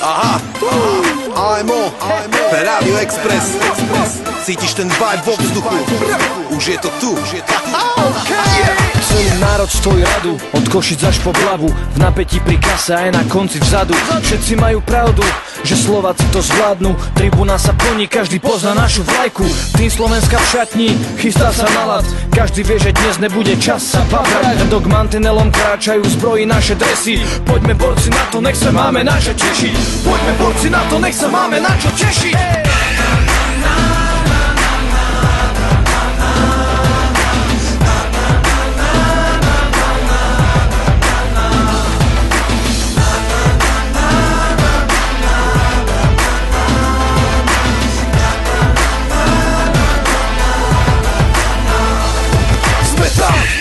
Aha, AMO, Radio Express. Cítiš ten vibe vo vzduchu? Už je to tu. Celý národ stojí radu, od Košic až po Blavu, v napätí pri kase aj na konci vzadu. Všetci majú pravdu, že Slováci to zvládnu. Tribúna sa plní, každý pozná našu vlajku. Tým Slovenska v šatni, chystá sa na ľad. Každý vie, že dnes nebude čas sa babrať. Hrdok mantinelom kráčajú zbroji naše dresy. Poďme borci na to, nech sa máme na čo tešiť. Poďme borci na to, nech sa máme na čo tešiť.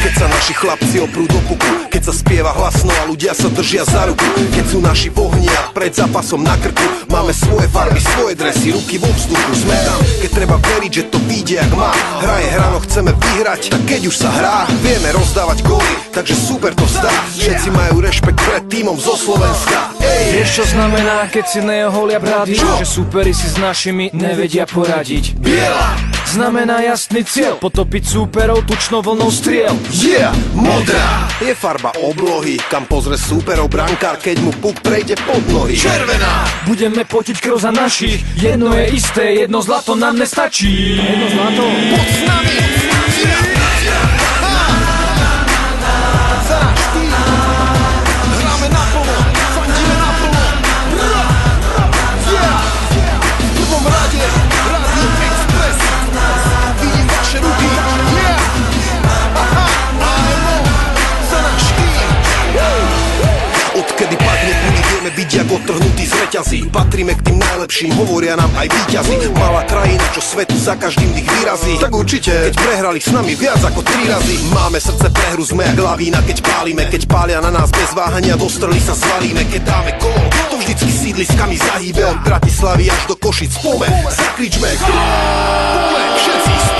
Keď sa naši chlapci oprú do puku, keď sa spieva hlasno a ľudia sa držia za ruku, keď sú naši v ohni a pred zápasom na krku, máme svoje farby, svoje dresy, ruky vo vzduchu. Sme tam, keď treba veriť, že to vyjde jak má. Hra je hra, no chceme vyhrať, tak keď už sa hrá, vieme rozdávať góly, takže super to zdá. Všetci majú rešpekt pred tímom zo Slovenska. Vieš čo znamená, keď si neoholia brady? Že superi si s našimi nevedia poradiť. Biela znamená jasný cieľ, potopiť súperov tučnou vlnou striel. Modrá je farba oblohy, kam pozrie súperov brankár, keď mu puk prejde pod nohy. Červená budeme potiť krv za našich, jedno je isté, jedno zlato nám nestačí. Jedno zlato pod s nami. Hráme naplno, fandíme naplno. V prvom rade Radio Express, vidím vaše ruky. Odkedy padne kuli, vieme byť jak odtrhnutí z reťazí. Patríme k tým najlepším, hovoria nám aj víťazi. Malá krajina, čo svetu za každým dých vyrazí. Tak určite, keď prehrali s nami viac ako 3 razy. Máme srdce pre hru, sme jak lavína, keď pálime. Keď pália na nás bez váhania, do strely sa zvalíme. Keď dáme gól, to vždycky sídliskami zahýbe. Od Bratislavy až do Košic, pome, zakričme gól, všetci